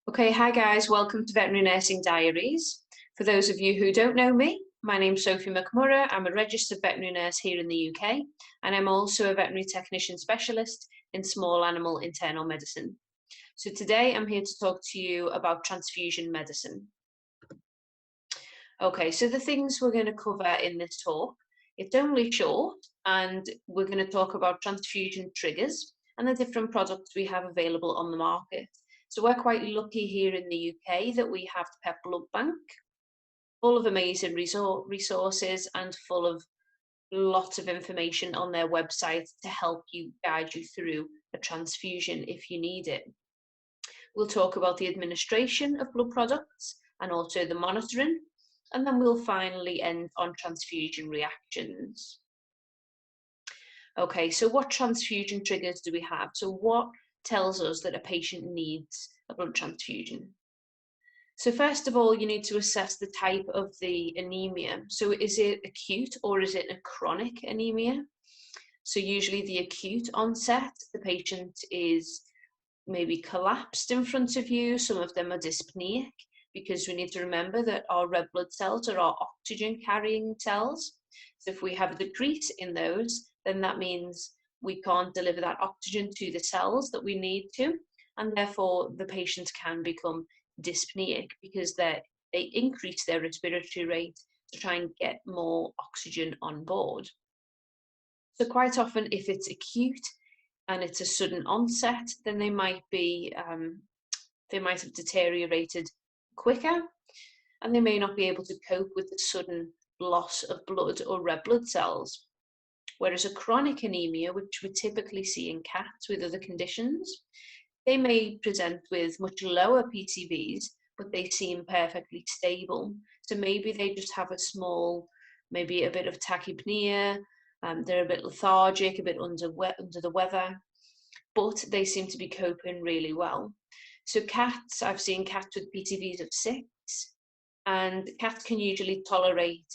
Okay, hi guys, welcome to Veterinary Nursing Diaries. For those of you who don't know me, my name's Sophie. I'm a registered veterinary nurse here in the UK, and I'm also a veterinary technician specialist in small animal internal medicine. So today I'm here to talk to you about transfusion medicine. Okay, so the things we're going to cover in this talk, it's only short, and we're going to talk about transfusion triggers and the different products we have available on the market. So we're quite lucky here in the UK that we have the Pet Blood Bank, full of amazing resources and full of lots of information on their website to help you guide you through a transfusion if you need it. We'll talk about the administration of blood products and also the monitoring, and then we'll finally end on transfusion reactions. Okay, so what transfusion triggers do we have? So what tells us that a patient needs a blood transfusion? So first of all, you need to assess the type of the anemia. So is it acute or is it a chronic anemia? So usually the acute onset, the patient is maybe collapsed in front of you. Some of them are dyspneic, because we need to remember that our red blood cells are our oxygen carrying cells. So if we have a decrease in those, then that means we can't deliver that oxygen to the cells that we need to, and therefore the patient can become dyspneic because they increase their respiratory rate to try and get more oxygen on board. So quite often, if it's acute and it's a sudden onset, then they might have deteriorated quicker, and they may not be able to cope with the sudden loss of blood or red blood cells. Whereas a chronic anemia, which we typically see in cats with other conditions, they may present with much lower PCVs, but they seem perfectly stable. So maybe they just have maybe a bit of tachypnea, they're a bit lethargic, a bit under the weather, but they seem to be coping really well. So cats, I've seen cats with PCVs of 6, and cats can usually tolerate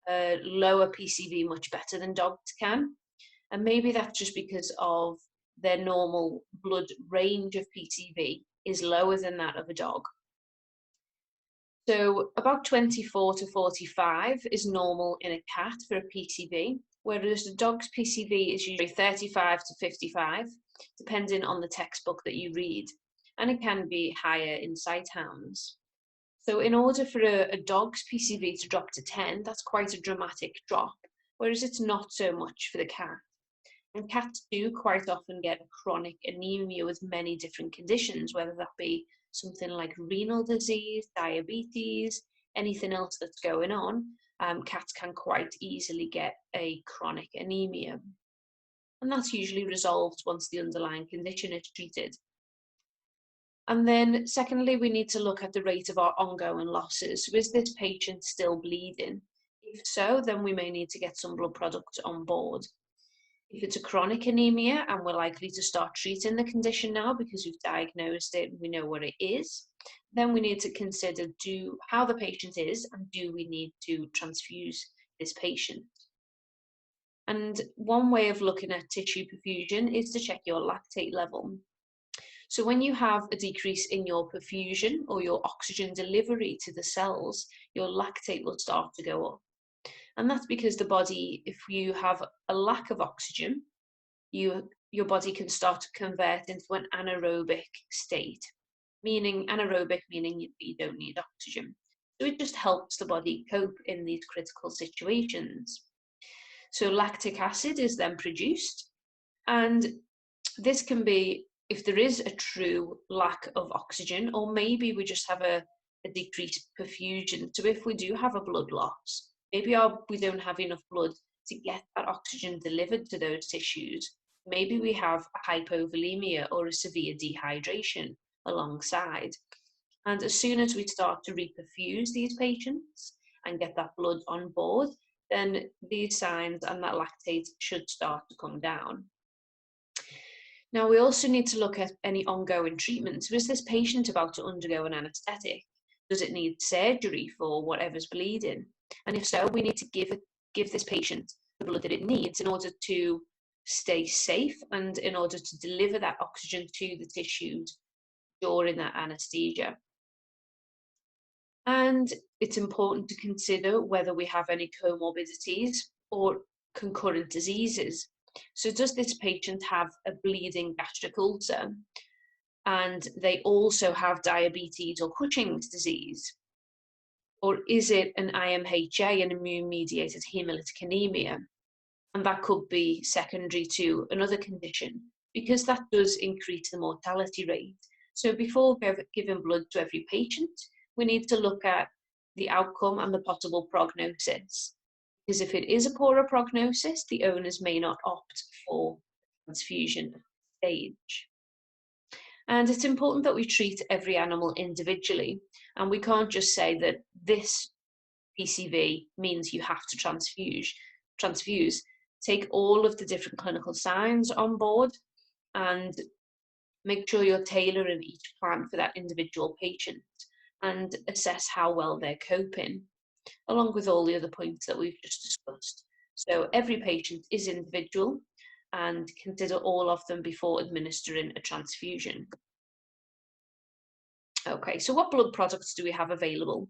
a lower PCV much better than dogs can. And maybe that's just because of their normal blood range of PCV is lower than that of a dog. So about 24 to 45 is normal in a cat for a PCV, whereas a dog's PCV is usually 35 to 55, depending on the textbook that you read, and it can be higher in sighthounds. So in order for a dog's PCV to drop to 10, that's quite a dramatic drop, whereas it's not so much for the cat. And cats do quite often get a chronic anemia with many different conditions, whether that be something like renal disease, diabetes, anything else that's going on. Cats can quite easily get a chronic anemia. And that's usually resolved once the underlying condition is treated. And then secondly, we need to look at the rate of our ongoing losses. So is this patient still bleeding? If so, then we may need to get some blood products on board. If it's a chronic anemia and we're likely to start treating the condition now because we've diagnosed it and we know what it is, then we need to consider how the patient is and do we need to transfuse this patient. And one way of looking at tissue perfusion is to check your lactate level. So when you have a decrease in your perfusion or your oxygen delivery to the cells, your lactate will start to go up. And that's because the body, if you have a lack of oxygen, your body can start to convert into an anaerobic state, meaning you don't need oxygen. So it just helps the body cope in these critical situations. So lactic acid is then produced, and this can be if there is a true lack of oxygen, or maybe we just have a decreased perfusion. So if we do have a blood loss, maybe we don't have enough blood to get that oxygen delivered to those tissues. Maybe we have a hypovolemia or a severe dehydration alongside. And as soon as we start to reperfuse these patients and get that blood on board, then these signs and that lactate should start to come down. Now, we also need to look at any ongoing treatment. So is this patient about to undergo an anaesthetic? Does it need surgery for whatever's bleeding? And if so, we need to give this patient the blood that it needs in order to stay safe and in order to deliver that oxygen to the tissues during that anaesthesia. And it's important to consider whether we have any comorbidities or concurrent diseases. So does this patient have a bleeding gastric ulcer? And they also have diabetes or Cushing's disease? Or is it an IMHA, an immune-mediated hemolytic anemia? And that could be secondary to another condition, because that does increase the mortality rate. So before giving blood to every patient, we need to look at the outcome and the possible prognosis. Because if it is a poorer prognosis, the owners may not opt for transfusion stage. And it's important that we treat every animal individually, and we can't just say that this PCV means you have to transfuse. Take all of the different clinical signs on board and make sure you're tailoring each plan for that individual patient and assess how well they're coping, along with all the other points that we've just discussed. So every patient is individual, and consider all of them before administering a transfusion. Okay, so what blood products do we have available?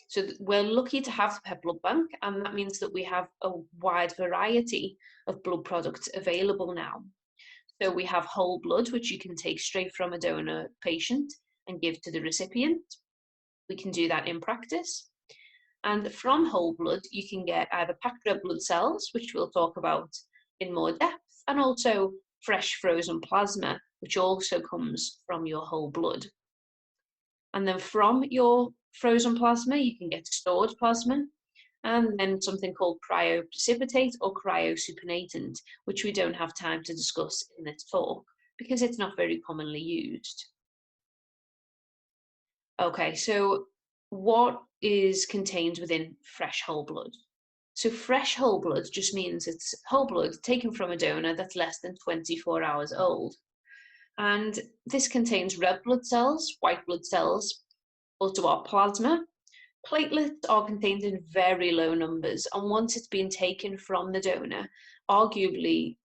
So we're lucky to have the PET blood bank, and that means that we have a wide variety of blood products available now. So we have whole blood, which you can take straight from a donor patient and give to the recipient. We can do that in practice. And from whole blood, you can get either packed red blood cells, which we'll talk about in more depth, and also fresh frozen plasma, which also comes from your whole blood. And then from your frozen plasma, you can get stored plasma, and then something called cryoprecipitate or cryosupernatant, which we don't have time to discuss in this talk because it's not very commonly used. Okay, so what is contained within fresh whole blood? So fresh whole blood just means it's whole blood taken from a donor that's less than 24 hours old. And this contains red blood cells, white blood cells, also our plasma. Platelets are contained in very low numbers, and once it's been taken from the donor, arguably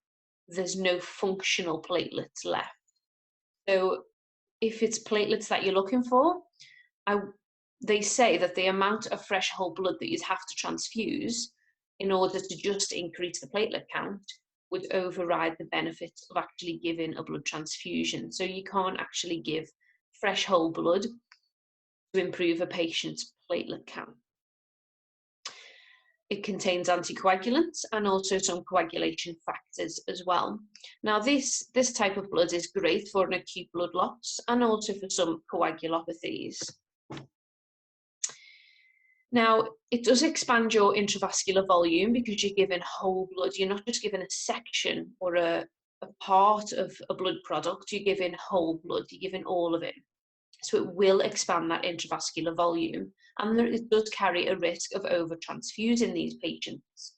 there's no functional platelets left. So if it's platelets that you're looking for, they say that the amount of fresh whole blood that you'd have to transfuse in order to just increase the platelet count would override the benefits of actually giving a blood transfusion. So you can't actually give fresh whole blood to improve a patient's platelet count. It contains anticoagulants and also some coagulation factors as well. Now this type of blood is great for an acute blood loss and also for some coagulopathies. Now, it does expand your intravascular volume because you're given whole blood. You're not just given a section or a part of a blood product, you're given whole blood, you're given all of it. So it will expand that intravascular volume, and it does carry a risk of over-transfusing these patients.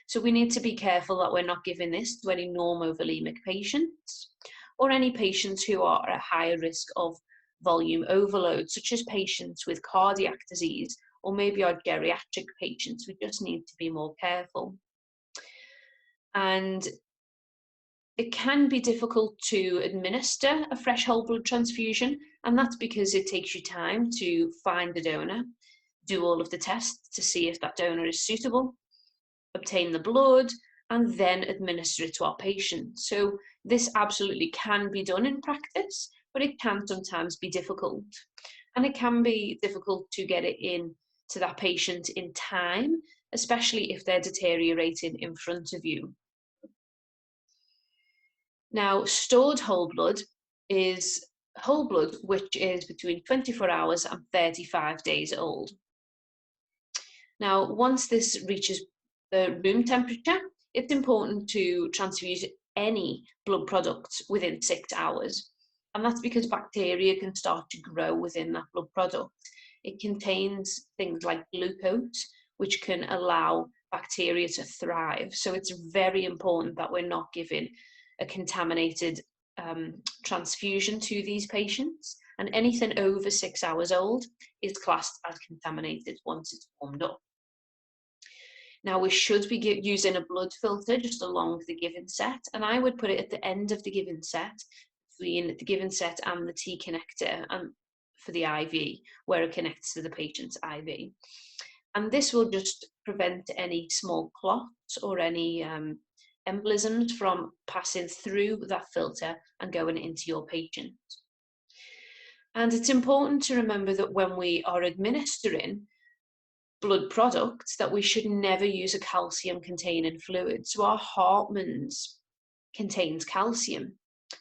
So we need to be careful that we're not giving this to any normovolemic patients or any patients who are at higher risk of volume overload, such as patients with cardiac disease or maybe our geriatric patients. We just need to be more careful. And it can be difficult to administer a fresh whole blood transfusion, and that's because it takes you time to find the donor, do all of the tests to see if that donor is suitable, obtain the blood, and then administer it to our patient. So this absolutely can be done in practice, but it can sometimes be difficult. And it can be difficult to get it in to that patient in time, especially if they're deteriorating in front of you. Now, stored whole blood is whole blood which is between 24 hours and 35 days old. Now, once this reaches the room temperature, it's important to transfuse any blood products within 6 hours. And that's because bacteria can start to grow within that blood product. It contains things like glucose, which can allow bacteria to thrive. So it's very important that we're not giving a contaminated transfusion to these patients. And anything over 6 hours old is classed as contaminated once it's warmed up. Now, we should be using a blood filter just along the given set, and I would put it at the end of the given set between the given set and the T connector and for the IV, where it connects to the patient's IV. And this will just prevent any small clots or any embolisms from passing through that filter and going into your patient. And it's important to remember that when we are administering blood products, that we should never use a calcium containing fluid. So our Hartmann's contains calcium,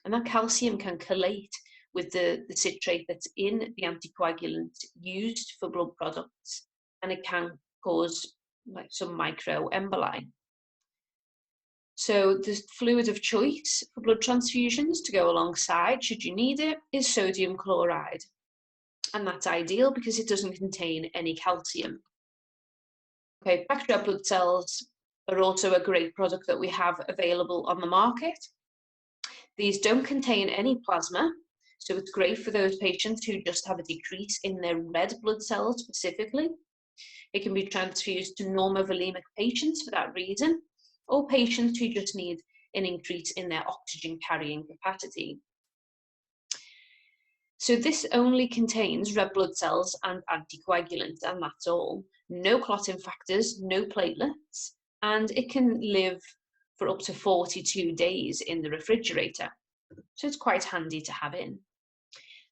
and that calcium can chelate with the citrate that's in the anticoagulant used for blood products, and it can cause like some microemboli. So the fluid of choice for blood transfusions to go alongside, should you need it, is sodium chloride. And that's ideal because it doesn't contain any calcium. Okay, packed red blood cells are also a great product that we have available on the market. These don't contain any plasma, so it's great for those patients who just have a decrease in their red blood cells specifically. It can be transfused to normovolemic patients for that reason, or patients who just need an increase in their oxygen carrying capacity. So this only contains red blood cells and anticoagulants, and that's all. No clotting factors, no platelets, and it can live for up to 42 days in the refrigerator. So it's quite handy to have in.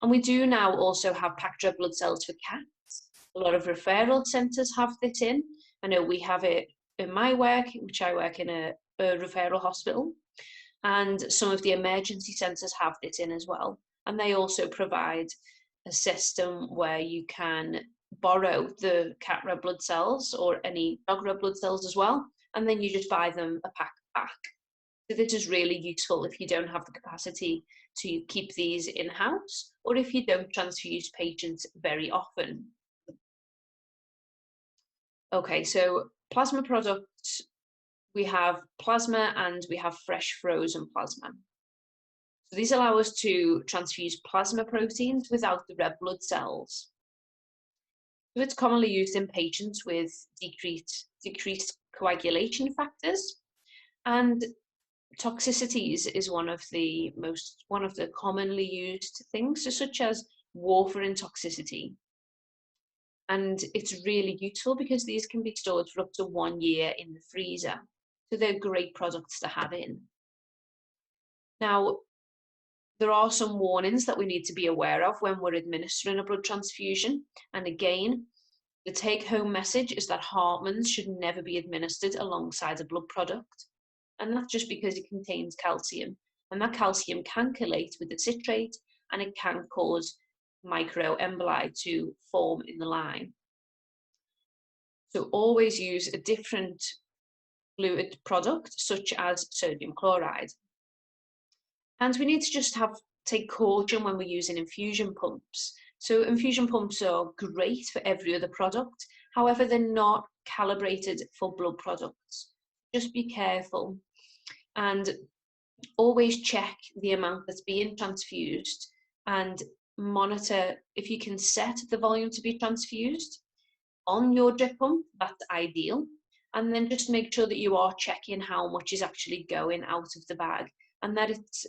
And we do now also have packed red blood cells for cats. A lot of referral centres have this in. I know we have it in my work, which I work in a referral hospital, and some of the emergency centres have this in as well. And they also provide a system where you can borrow the cat red blood cells or any dog red blood cells as well, and then you just buy them a pack back. So this is really useful if you don't have the capacity to keep these in-house, or if you don't transfuse patients very often. Okay, so plasma products, we have plasma and we have fresh frozen plasma. So these allow us to transfuse plasma proteins without the red blood cells. So it's commonly used in patients with decreased coagulation factors, and toxicities is one of the commonly used things, so such as warfarin toxicity. And it's really useful because these can be stored for up to 1 year in the freezer. So they're great products to have in. Now, there are some warnings that we need to be aware of when we're administering a blood transfusion. And again, the take-home message is that Hartmann's should never be administered alongside a blood product. And that's just because it contains calcium. And that calcium can chelate with the citrate, and it can cause microemboli to form in the line. So always use a different fluid product, such as sodium chloride. And we need to just take caution when we're using infusion pumps. So infusion pumps are great for every other product. However, they're not calibrated for blood products. Just be careful and always check the amount that's being transfused and monitor if you can set the volume to be transfused on your drip pump. That's ideal. And then just make sure that you are checking how much is actually going out of the bag and that it's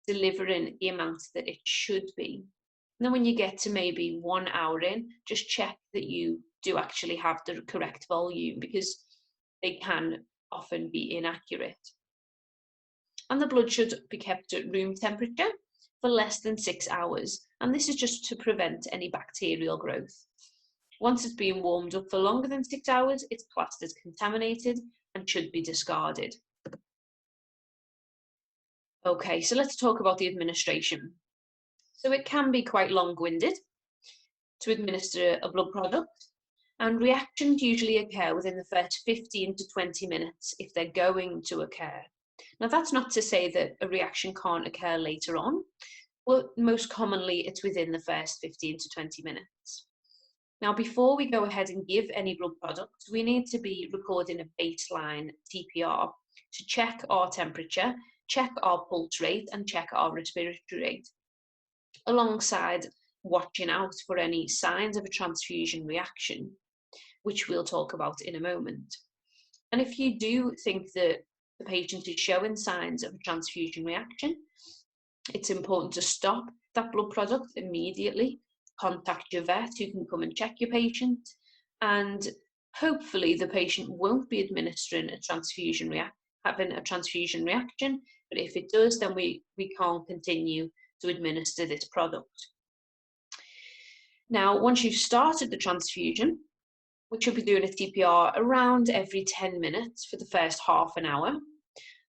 delivering the amount that it should be. And then when you get to maybe 1 hour in, just check that you do actually have the correct volume, because they can often be inaccurate. And the blood should be kept at room temperature for less than 6 hours. And this is just to prevent any bacterial growth. Once it's been warmed up for longer than 6 hours, it's classed as contaminated and should be discarded. Okay, so let's talk about the administration. So it can be quite long-winded to administer a blood product, and reactions usually occur within the first 15 to 20 minutes if they're going to occur. Now, that's not to say that a reaction can't occur later on. Well, most commonly, it's within the first 15 to 20 minutes. Now, before we go ahead and give any blood products, we need to be recording a baseline TPR to check our temperature, check our pulse rate, and check our respiratory rate, alongside watching out for any signs of a transfusion reaction, which we'll talk about in a moment. And if you do think that the patient is showing signs of a transfusion reaction, It's important to stop that blood product immediately, contact your vet who can come and check your patient, and hopefully the patient won't be administering having a transfusion reaction, but if it does, then we can't continue to administer this product. Now, once you've started the transfusion, we should be doing a TPR around every 10 minutes for the first half an hour.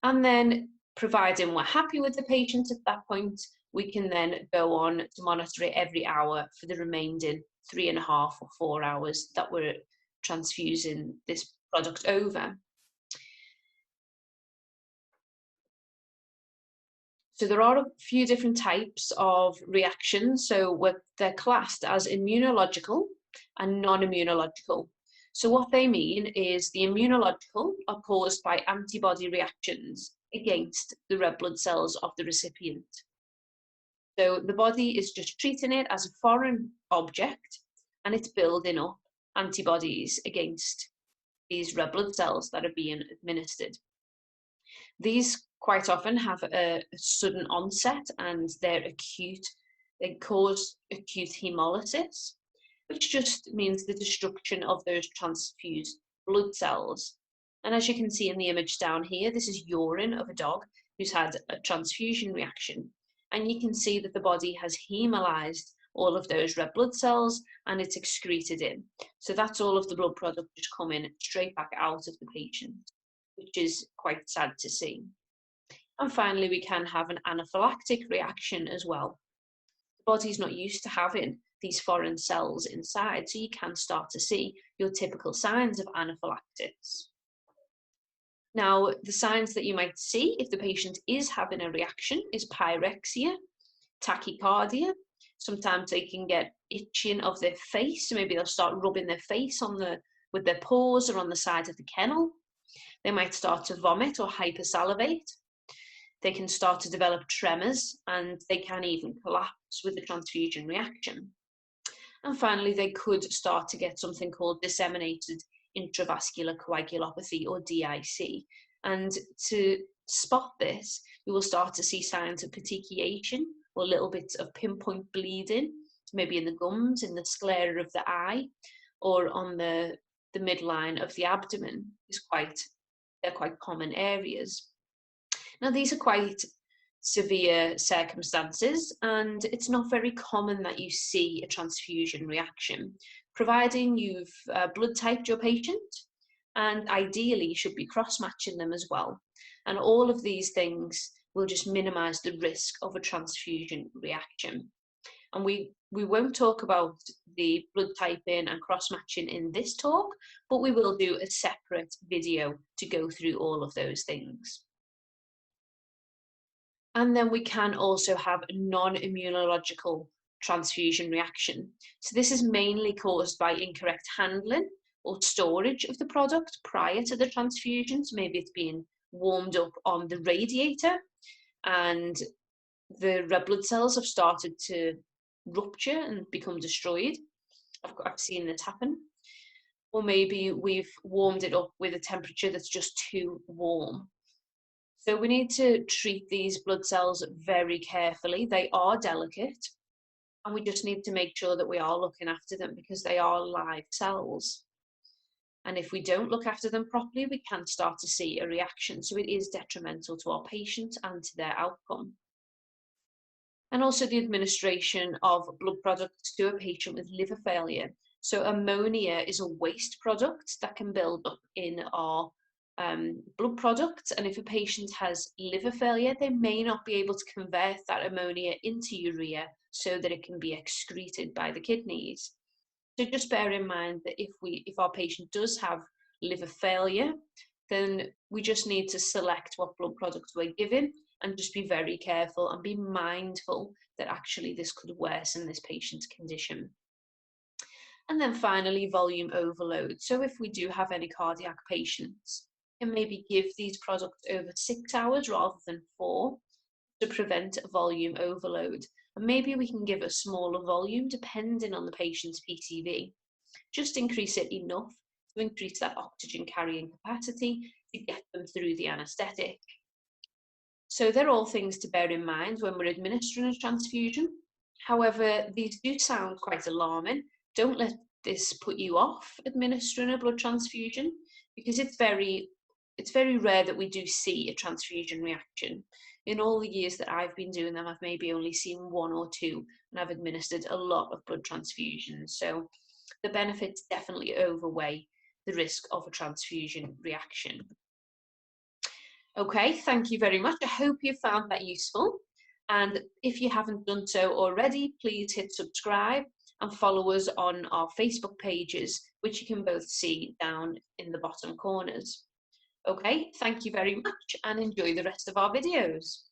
And then, providing we're happy with the patient at that point, we can then go on to monitor it every hour for the remaining 3.5 or 4 hours that we're transfusing this product over. So there are a few different types of reactions. So they're classed as immunological and non-immunological. So what they mean is the immunological are caused by antibody reactions against the red blood cells of the recipient. So the body is just treating it as a foreign object, and it's building up antibodies against these red blood cells that are being administered. These quite often have a sudden onset, and they're acute. They cause acute hemolysis, which just means the destruction of those transfused blood cells. And as you can see in the image down here, this is urine of a dog who's had a transfusion reaction. And you can see that the body has hemolyzed all of those red blood cells and it's excreted in. So that's all of the blood product just coming straight back out of the patient, which is quite sad to see. And finally, we can have an anaphylactic reaction as well. The body's not used to having these foreign cells inside, so you can start to see your typical signs of anaphylaxis. Now, the signs that you might see if the patient is having a reaction is pyrexia, tachycardia. Sometimes they can get itching of their face, so maybe they'll start rubbing their face with their paws or on the side of the kennel. They might start to vomit or hypersalivate. They can start to develop tremors, and they can even collapse with the transfusion reaction. And finally, they could start to get something called disseminated intravascular coagulopathy, or DIC. And to spot this, you will start to see signs of petechiation or little bits of pinpoint bleeding, maybe in the gums, in the sclera of the eye, or on the midline of the abdomen. They're quite common areas. Now, these are quite severe circumstances, and it's not very common that you see a transfusion reaction, providing you've blood typed your patient, and ideally you should be cross-matching them as well. And all of these things will just minimize the risk of a transfusion reaction. And we won't talk about the blood typing and cross-matching in this talk, but we will do a separate video to go through all of those things. And then we can also have a non-immunological transfusion reaction. So this is mainly caused by incorrect handling or storage of the product prior to the transfusion. So maybe it's being warmed up on the radiator and the red blood cells have started to rupture and become destroyed. I've seen this happen. Or maybe we've warmed it up with a temperature that's just too warm. So we need to treat these blood cells very carefully. They are delicate, and we just need to make sure that we are looking after them because they are live cells. And if we don't look after them properly, we can start to see a reaction. So it is detrimental to our patient and to their outcome. And also the administration of blood products to a patient with liver failure. So ammonia is a waste product that can build up in our blood products, and if a patient has liver failure, they may not be able to convert that ammonia into urea so that it can be excreted by the kidneys. So just bear in mind that if our patient does have liver failure, then we just need to select what blood products we're giving and just be very careful and be mindful that actually this could worsen this patient's condition. And then finally, volume overload. So if we do have any cardiac patients, and maybe give these products over 6 hours rather than 4 to prevent volume overload. And maybe we can give a smaller volume depending on the patient's PCV. Just increase it enough to increase that oxygen carrying capacity to get them through the anaesthetic. So they're all things to bear in mind when we're administering a transfusion. However, these do sound quite alarming. Don't let this put you off administering a blood transfusion, because it's very rare that we do see a transfusion reaction. In all the years that I've been doing them, I've maybe only seen one or two, and I've administered a lot of blood transfusions. So the benefits definitely outweigh the risk of a transfusion reaction. Okay, thank you very much. I hope you found that useful. And if you haven't done so already, please hit subscribe and follow us on our Facebook pages, which you can both see down in the bottom corners. Okay, thank you very much and enjoy the rest of our videos.